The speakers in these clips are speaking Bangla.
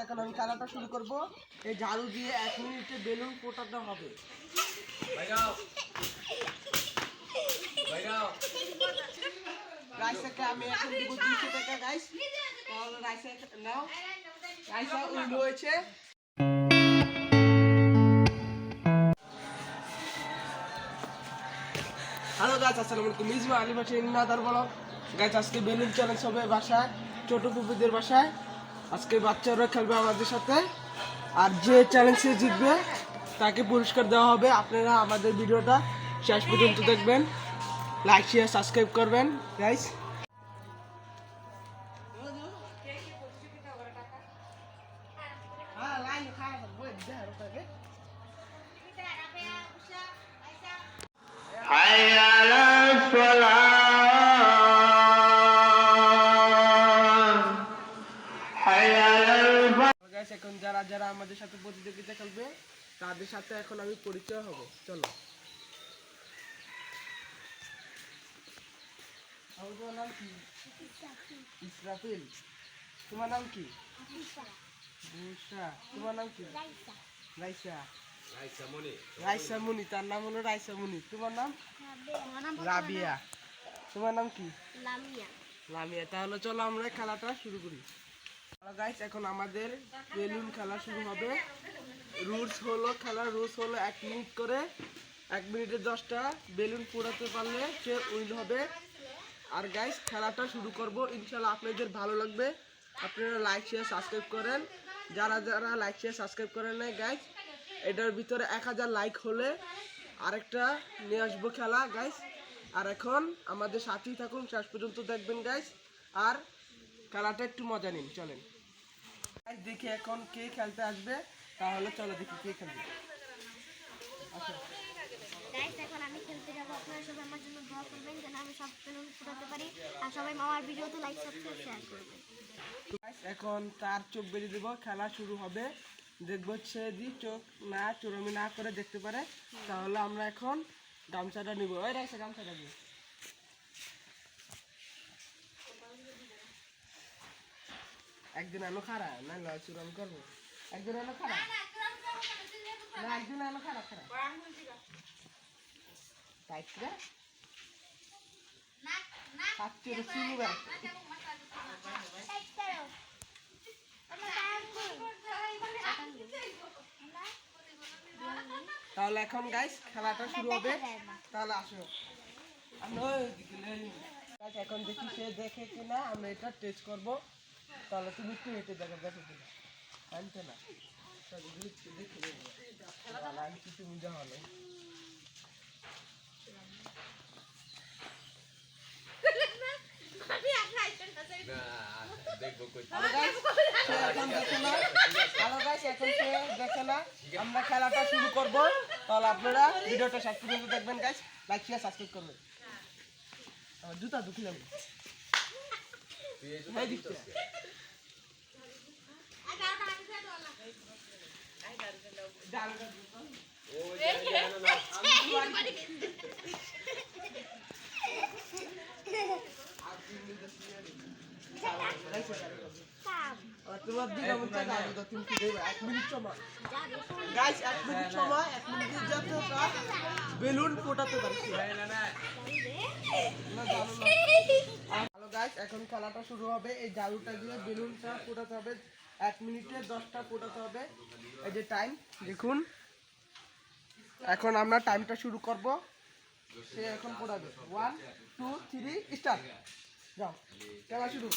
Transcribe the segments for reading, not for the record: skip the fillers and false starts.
এখন আমি খেলাটা শুরু করব। এই ঝাড়ু দিয়ে 1 মিনিটে বেলুন ফোটাতে হবে। রাইসাকে আমি এখন দিব 200 টাকা গাইস। তাহলে রাইসা নাও। রাইসা উইন হয়েছে। হ্যালো গাইস, আসসালামু আলাইকুম। মিজু আলী ভাষা ইন্নাদার বলো গাইস, আজকে বেলুন চ্যালেঞ্জ হবে বাসায়, ছোট পুপুদের বাসায়। আজকে বাচ্চারা খেলবে আমাদের সাথে, আর যে চ্যালেঞ্জে জিতবে তাকে পুরস্কার দেওয়া হবে। আপনারা আমাদের ভিডিওটা শেষ পর্যন্ত দেখবেন, লাইক শেয়ার সাবস্ক্রাইব করবেন গাইস। এখন যারা যারা আমাদের সাথে প্রতিযোগিতা খেলবে তাদের সাথে এখন আমি পরিচয় হব। চলো। তোমার নাম কি? ইসরাফিল। তোমার নাম কি? তোমার নাম কি? রাইসা। রাইসা মুনি। তার নাম হলো রাইসা মুনি। তোমার নাম? রাবিয়া। তোমার নাম কি? লামিয়া। তাহলে চলো আমরা খেলাটা শুরু করি। গাইস, এখন আমাদের বেলুন খেলা শুরু হবে। রুলস হলো, খেলার রুলস হলো 1 মিনিট করে, 1 মিনিটে 10টা বেলুন পোড়াতে পারলে সে উইন হবে। আর গাইস, খেলাটা শুরু করব। ইনশাআল্লাহ আপনাদের ভালো লাগবে। আপনারা লাইক শেয়ার সাবস্ক্রাইব করেন। যারা যারা লাইক শেয়ার সাবস্ক্রাইব করেন না গাইস, এটার ভিতরে 1000 লাইক হলে আরেকটা নিয়ে আসবো খেলা গাইস। আর এখন আমাদের সাথেই থাকুন, শেষ পর্যন্ত দেখবেন গাইস, আর খেলাটা একটু মজা নিন। চলেন দেখি এখন কে খেলতে আসবে। তাহলে চলো দেখি কে খেলবে। আচ্ছা গাইস, এখন আমি খেলতে যাব। আপনারা সবাই আমার জন্য দোয়া করবেন যেন আমি সব বেলুন ফুটাতে পারি, আর সবাই আমার ভিডিওতে লাইক সাবস্ক্রাইব শেয়ার করবেন। গাইস, এখন তার চোখ বেরিয়ে দেব। খেলা শুরু হবে। দেখবো সে যদি চোখ না চোরামি না করে দেখতে পারে, তাহলে আমরা এখন গামছাটা নিব। ওই রাইসা গামছাটা নিব। একদিন আনো খারা না লয় চুরামি করবো। একদিন আনো খারা না, একদিন আনো খারা খারা টাইট করে পাচ্ছি চিনি বার। তাহলে এখন গাইস খেলাটা শুরু হবে। তাহলে আসো এখন দেখি সে দেখে কিনা আমরা এটা টেস্ট করবো। তাহলে তুমি একটু হেঁটে দেখো, দেখো কিনা আনতে না তুমি যা হলো। আমরা খেলাটা শুরু করবো। তাহলে আপনারা ভিডিওটা শেষ পর্যন্ত দেখবেন গাইস, লাইক শেয়ার সাবস্ক্রাইব করবেন। জুতা দুখিলাম তোমার দিকে তুমি কি দেবে? 1 মিনিট সময় গাইস, 1 মিনিট সময়। 1 মিনিটের যাতে বেলুন ফোটাতে পারছি। হ্যালো গাইস, এখন খেলাটা শুরু হবে। এই ঝাড়ুটা দিয়ে বেলুনটা ফোটাতে হবে। 1 মিনিটে 10টা ফোটাতে হবে। এই যে টাইম দেখুন। এখন আমরা টাইমটা শুরু করব। সে এখন ফোটাবে। 1 2 3 স্টার্ট। যাও, খেলা শুরু।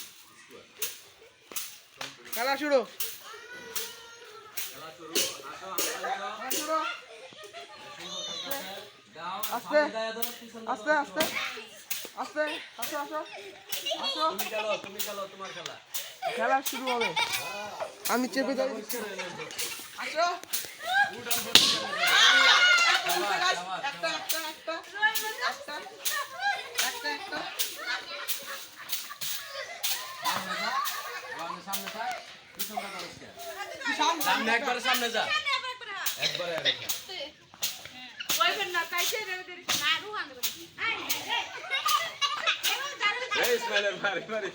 খেলা শুরু। আস্তে আস্তে আস্তে আস্তে আসো আসো আসো। খেলা শুরু হবে। আমি চেপে যাই। আসো। একটা একটা একটা একটা একটা একটা সামনে একবার সামনে যা একবারে ইসমাইলের মারি মারি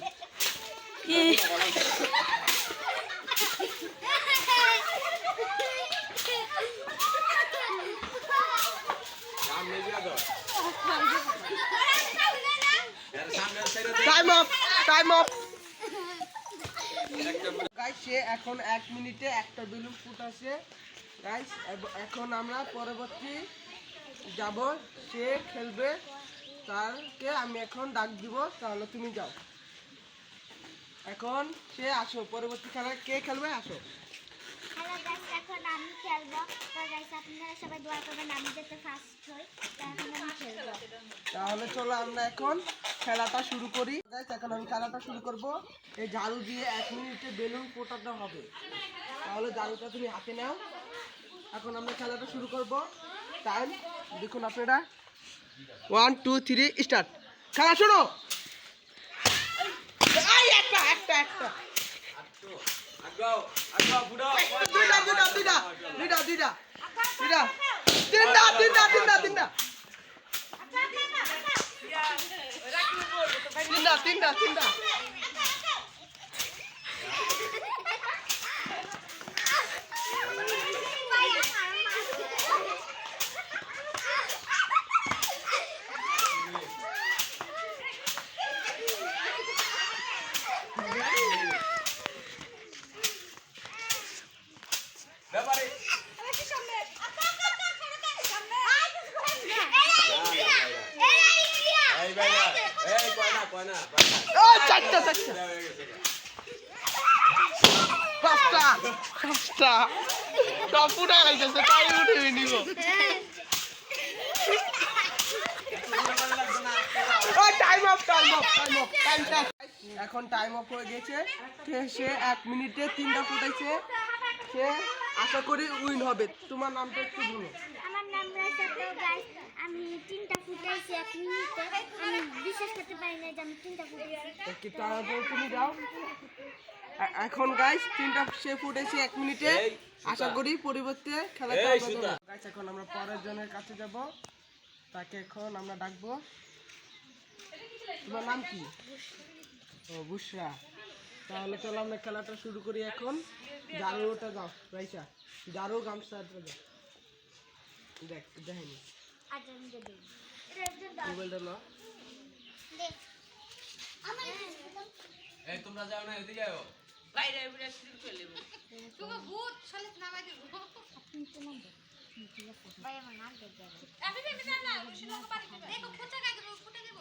টাইম অফ গাইস সে এখন 1 মিনিটে একটা বেলুন ফুটাছে গাইস এখন আমরা পরবর্তী যাব সে খেলবে তারকে আমি এখন ডাক দিব তাহলে তুমি যাও এখন সে আসো পরবর্তী খেলা কে খেলবে আসো হ্যালো গাইস এখন আমি খেলবো তো গাইস আপনারা সবাই দোয়া করবেন আমি যাতে ফার্স্ট হই এখন আমি খেলবো তাহলে চলো আমরা এখন খেলাটা শুরু করি গাইস এখন আমি খেলাটা শুরু করব এই ঝাড়ু দিয়ে 1 মিনিটে বেলুন ফোটাতে হবে তাহলে ঝাড়ুটা তুমি হাতে নাও এখন আমরা খেলাটা শুরু করব টাইম দেখুন আপনারা 1 2 3 স্টার্ট খেলা শুরু এই একটা আগাও আগাও বুড়া দুইটা তিনটা ব্যাপারে এই বাইরা এই কয়না ও চারটা পাঁচটা টপুটা লাইতেছে তাই উঠে নিব এখন টাইম অফ হয়ে গেছে সে 1 মিনিটে 3টা ফুটাইছে সে আশা করি উইন হবে তোমার নামটা একটু বলো আমার নাম রাইসা তো গাইস আমি 3টা ফুটাইছি 1 মিনিটে আমি বিশ্বাস করতে পারি না যে আমি 3টা ফুটাইছি কি তারপর তুমি যাও এখন গাইস 3টা সে ফুটেছে 1 মিনিটে আশা করি পরিবর্তে খেলাটা হবে গাইস এখন আমরা পরের জনের কাছে যাব তাকে এখন আমরা ডাকবো তোমার নাম কি ও বুশরা তাহলে চলো আমরা খেলাটা শুরু করি এখন জারুটা যাও রাইসা জারু গামছাটা যাও দেখেনি আচ্ছা আমি দেব মোবাইলটা নাও দেখ আমার এই তোমরা যাও না এদিকে যাও বাইরে বাইরে শুরু করে নেব তুমি ভূত চলে নামাই দেব আপনি তো নাম দেখ ভাই আমার নাম দেখ আমি ভেবে না না শুনুন পারি দেখো ফুটা গায় দেব ফুটা দেব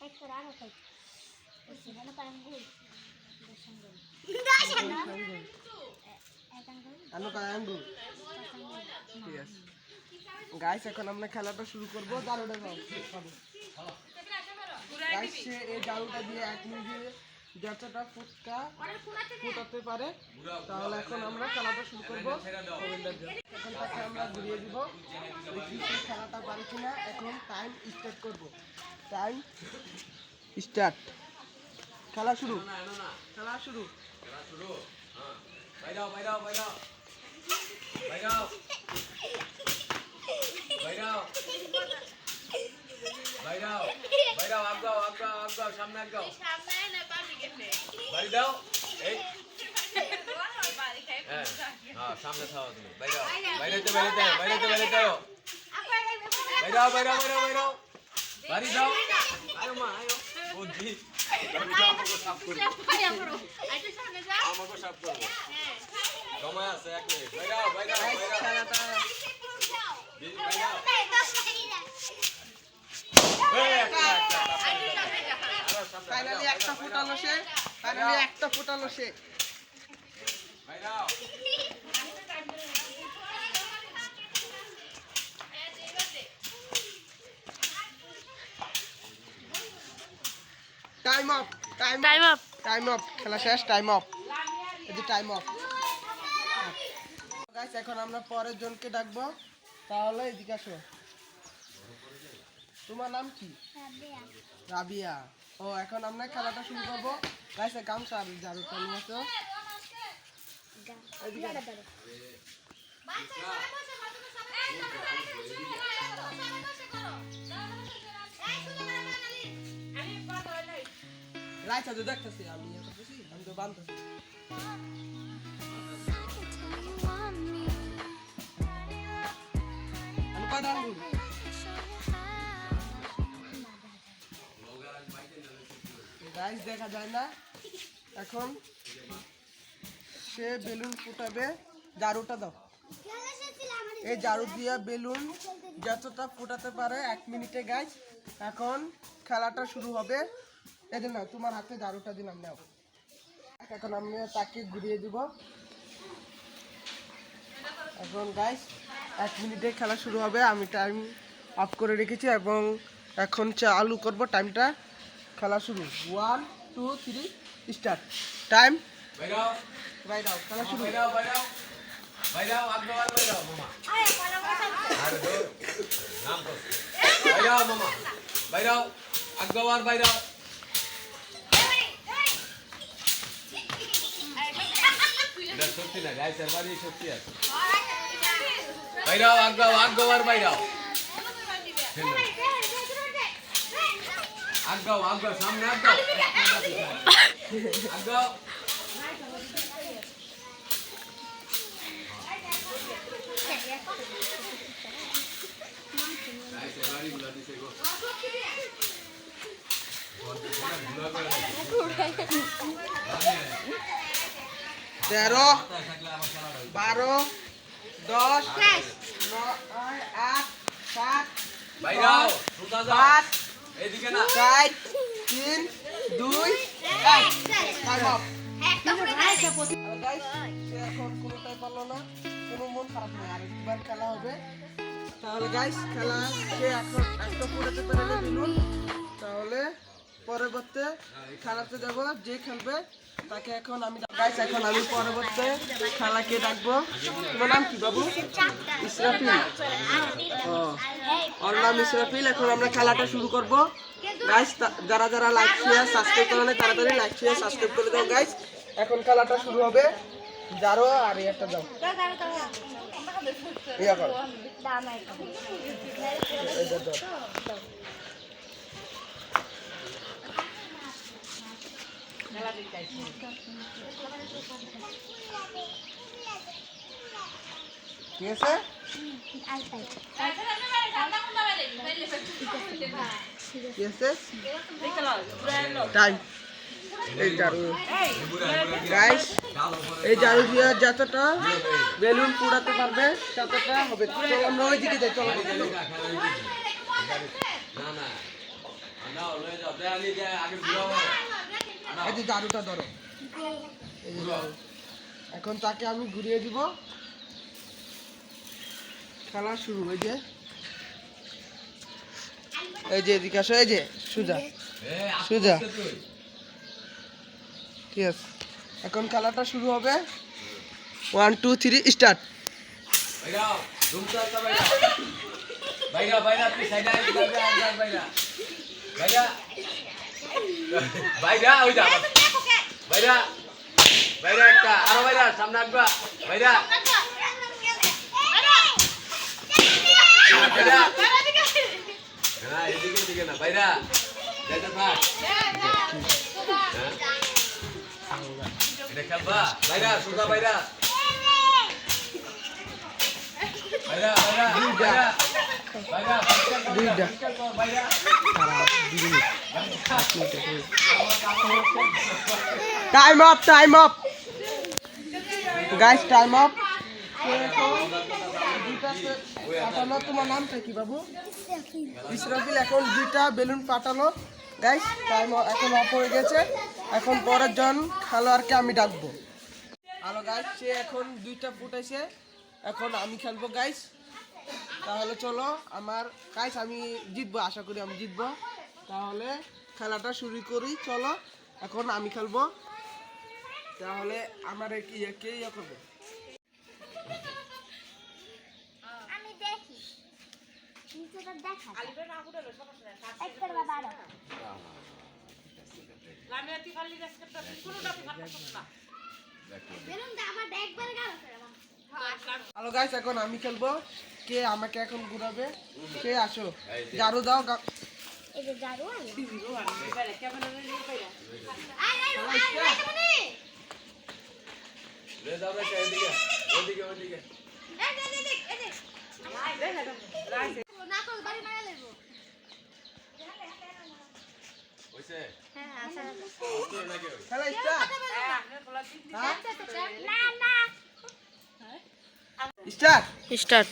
এক করে আরো খাই ওই না পারেন গুল আঙ্গুল ঠিক আছে গাইস এখন আমরা খেলাটা শুরু করবো জারুটা যাও গাইস সে এই জারুটা দিয়ে 1 মিনিটে যতটা ফুটাতে পারে তাহলে এখন আমরা খেলাটা শুরু করবো এখন তাকে আমরা ঘুরিয়ে দিব দেখি সে খেলাটা পারে কিনা এখন টাইম স্টার্ট করবো টাইম স্টার্ট খেলা শুরু খেলা শুরু হ্যাঁ বাইরাও বাইরাও আগাও সামনে আগাও সামনে না বাড়ি গেছে বাড়ি দাও এই বাড়ি খাই হ্যাঁ সামনে থাও তুমি বাইরাও বাইরাও বাড়ি দাও আয়ো মা আয়ো ও জি আমাকে সাফ করো আইতে সামনে যা আমাকে সাফ করো হ্যাঁ সময় আছে 1 মিনিট বাইরাও খেলাটা ফাইনালি একটা ফুটালো সে বাইরাও টাইম অফ খেলা শেষ টাইম অফ গাইস এখন আমরা পরের জনকে ডাকবো তাহলে এদিকে আসো তোমার নাম কি রাবিয়া ও এখন আমরা খেলাটা শুরু করবো গাইস গামছা আর জারুটা নিয়ে আসো এদিকে রাইসা তো দেখতেছি আমি তো বানতেছি আমি কয়টা আঙ্গুল গাইস দেখা যায় না। এখন সে বেলুন ফুটাবে। জারুটা দাও। এই জারু দিয়ে বেলুন যতটা ফুটাতে পারে 1 মিনিটে গাইস। এখন খেলাটা শুরু হবে। এই যে নাও, তোমার হাতে জারুটা দিলাম, নাও। এখন আমি তাকে ঘুরিয়ে দিব। এখন গাইস 1 মিনিটে খেলা শুরু হবে। আমি টাইম অফ করে রেখেছি এবং এখন চালু করব টাইমটা। খেলা শুরু। 1 2 3 স্টার্ট। টাইম বাইরাও বাইরাও, খেলা শুরু। বাইরাও বাইরাও বাইরাও আগবার বাইরাও মামা আরে দো নাম তো বাইরাও মামা বাইরাও আগবার বাইরাও এটা সত্যি না গাইস এর বাড়ি সত্যি আছে বাইরাও আগবার বাইরাও আগগাও সামনে আগগাও আগগাও গাইস এর বাড়ি গুলা দিছে গো 13 12 10 9 8 7 বাইরাও সুতা যাও 5 এইদিকে না 4 3 2 1 টাইম অফ। সে এখন কোনোটাই পারলো না, কোনো মন খারাপ নেই, আরেকবার খেলা হবে। তাহলে গাইস খেলা সে এখন একটা ফুটাতে পারলে বেলুন, তাহলে পরবর্তী খেলাতে যাব। যে খেলবে তাকে এখন আমি গাইস এখন আমি পরবর্তী খেলাকে ডাকবো। তোমার নাম কি বাবু? ইসরাফিল। ওর নাম ইসরাফিল। এখন আমরা খেলাটা শুরু করব গাইস। যারা যারা লাইক শেয়ার সাবস্ক্রাইব করে না তাড়াতাড়ি লাইক শেয়ার সাবস্ক্রাইব করে দাও গাইস। এখন খেলাটা শুরু হবে। যারো আর একটা দাও, ইয়া করো, এইটা দাও। ঠিক আছে, ঠিক আছে, টাইম। এই জারু গাইস, এই জারু দিয়ে যতটা বেলুন পুড়াতে পারবে ততটা হবে। চলো আমরা ওইদিকে যাই, চলো। না না নাও লয়ে যাও দেয়ালি দে আগে ঘুরাও এই যে জারুটা ধরো, এই যে জারু। এখন তাকে আমি ঘুরিয়ে দিব। খেলা শুরু। এই যে এদিকে আসো, এই যে সুজা সুজা, ঠিক আছে। এখন খেলাটা শুরু হবে। 1 2 3 স্টার্ট। বাইরাও ধুমতা তা বাইরাও বাইরা বাইরা তুই সাইডে আই বাইরা বাইরা বাইরা বাইরা ওই যা বাইরা বাইরা একটা আরো বাইরা সামনে আগবা বাইরা বাইরা না এদিকে এদিকে না বাইরা যাইতে থাক এটা খেলবা বাইরা সুদা বাইরা বাইরা বাইরা বাইরা বাইরা দুইটা বাইরা time of, time of guys, time of. তোমার নামটা কি বাবু? ইসরাফিল। এখন 2টা বেলুন ফাটালো গাইস। টাইম এখন অফ হয়ে গেছে। এখন পরের জন খেলোয়াড়কে আমি ডাকবো। হ্যালো গাইস, সে এখন 2টা ফুটাইছে। এখন আমি খেলবো গাইস। তাহলে চলো আমার গাইস, আমি জিতবো, আশা করি আমি জিতবো। তাহলে খেলাটা শুরু করি, চলো। এখন আমি খেলবো। তাহলে আমার কে ইয়ে করবে? আমি দেখি নিচেটা দেখা একবার বাবা লামিয়াতি খালি রেসপেক্ট কোনটা ভাত করতে বেলুনটা আমার একবার গেল করে মা। হ্যালো গাইস, এখন আমি খেলবো। কে আমাকে এখন ঘুরাবে? কে আসো, জারু দাও। এই যে জারু আই ले जाओ रे एदिके एदिके एदिके না তো বাড়ি মারা লাগবো। ওইছে হ্যাঁ আচ্ছা খেলা স্টার্ট না না স্টার্ট স্টার্ট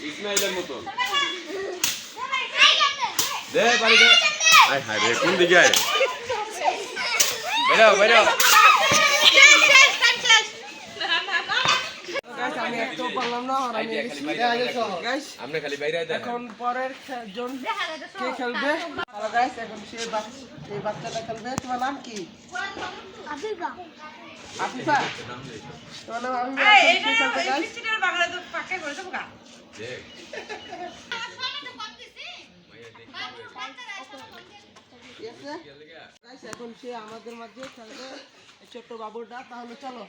ইসমাইলের মতো দে বাড়ি দে আয় হায় রে কোন দিকে আয় বাইরে বাইরে গাইস আমি একটু বললাম না আর আমি গাইস আপনি খালি বাইরে আয় এখন পরের জন কে খেলবে হ্যালো গাইস এখন সেই বাচ্চাটা খেলবে তোমার নাম কি আবিবা আফিফা তোমার নাম আফিফা কে খেলবে গাইস দেখ গাইস এখন সে আমাদের মাঝে খেলবে এই ছোট্ট বাবুটা তাহলে চলো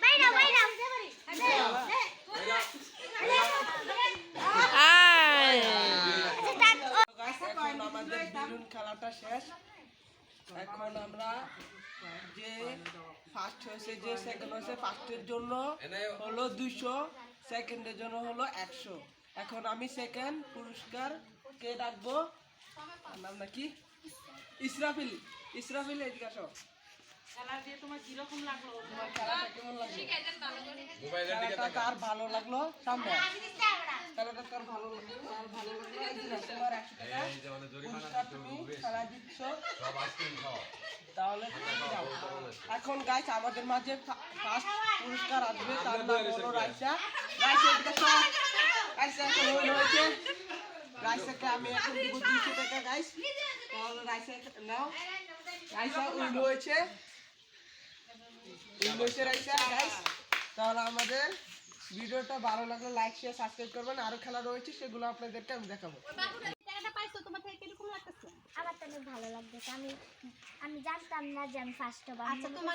বাইরে বাইরে বাইরা বাইরা এখন আমাদের বেলুন খেলাটা শেষ এখন আমরা যে ফার্স্ট হয়েছে যে সেকেন্ড হয়েছে ফার্স্টের জন্য হলো 200 সেকেন্ডের জন্য হলো 100 এখন আমি সেকেন্ড পুরস্কার কে ডাকবো নাম নাকি ইসরাফিল ইসরাফিল এদিকে আসো তোমার খেলাটা কেমন লাগলো মোবাইলের দিকে খেলাটা কার ভালো লাগলো সামনে খেলাটা কার ভালো লাগলো এই যে তোমার 100 টাকা এই যে আমাদের জরিমানা পুরস্কার তুমি খেলা দিচ্ছ সব আইসক্রিম খাও তাহলে যাও। এখন গাইস আমাদের মাঝে ফার্স্ট পুরস্কার আসবে তার নাম হলো রাইসা রাইসা এদিকে আসো রাইসা এখন হয়েছে রাইসাকে আমি এখন দিব 200 টাকা গাইস তাহলে রাইসা নাও রাইসা উইন হয়েছে রাইসা গাইস তাহলে আমাদের ভিডিওটা ভালো লাগলে লাইক শেয়ার সাবস্ক্রাইব করবেন আরো খেলা রয়েছে সেগুলো আপনাদেরকে আমি দেখাবো আমার তো অনেক ভালো লাগছে আমি জানতাম না যে আমি ফার্স্ট হব আচ্ছা তুমি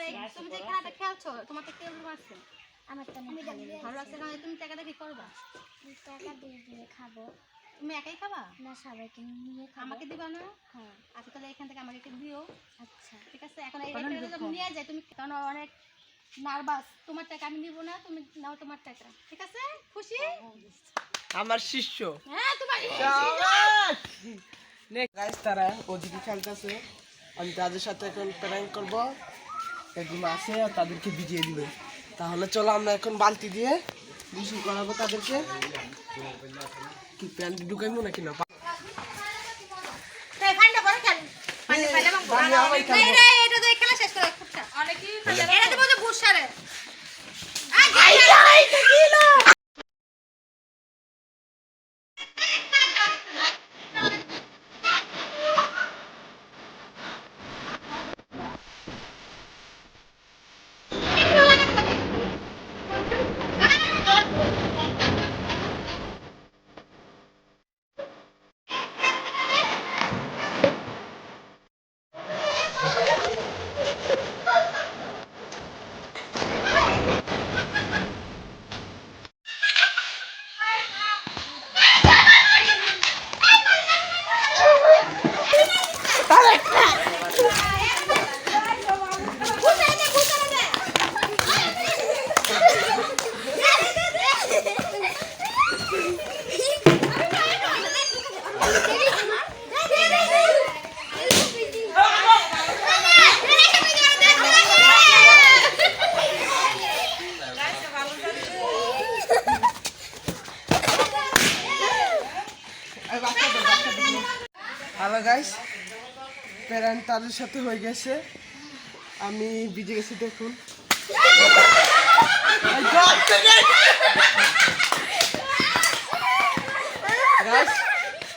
যে খেলাটা খেলছো তোমার তো কেমন লাগছে আমার তো অনেক ভালো লাগছে কারণ তুমি টাকাটা কি করবা টাকা দিয়ে খাবো তুমি একাই খাবা না সবাইকে নিয়ে খাবো আমাকে দিবা না হ্যাঁ আচ্ছা তাহলে এখান থেকে আমাকে একটু দিও আচ্ছা ঠিক আছে এখন এই টাকাটা তুমি নিয়ে যাই তুমি কারণ অনেক নার্ভাস তোমার টাকা আমি নিব না তুমি নাও তোমার টাকা ঠিক আছে খুশি আমার শিষ্য হ্যাঁ তোমার গাইস তারা ওদিকে খেলতেছে আমি তাদের সাথে এখন প্র্যাঙ্ক করবো এগুলো আছে আর তাদেরকে ভিজিয়ে দিবে তাহলে চলো আমরা এখন বালতি দিয়ে ভিজিয়ে করাবো তাদেরকে কি প্যান্ট ঢুকাইবো নাকি না ফাইনটা পরে খেল আমি আবার খেলবো। এটা তো খেলা শেষ করে ফুটটা অনেকেই এটা দেবো যে বুশারে হ্যালো গাইস প্যারেন্ট তাদের সাথে হয়ে গেছে আমি ভিজে গেছি দেখুন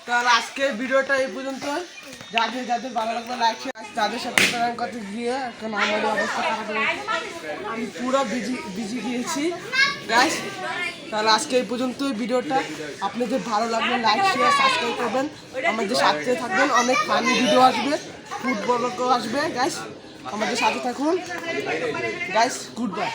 তাহলে আজকে ভিডিওটা এই পর্যন্ত। যাদের যাদের ভালো লাগবে লাইক তাদের সাথে কথা গিয়ে এখন আমার অবস্থা খারাপ হয়ে আমি পুরো বিজি গিয়েছি গাইস। তাহলে আজকে এই পর্যন্ত ভিডিওটা। আপনাদের ভালো লাগবে লাইক শেয়ার সাবস্ক্রাইব করবেন, আমাদের সাথে থাকবেন। অনেক ফানি ভিডিও আসবে, ফুটবলও আসবে গাইস, আমাদের সাথে থাকুন গাইস। Good bye.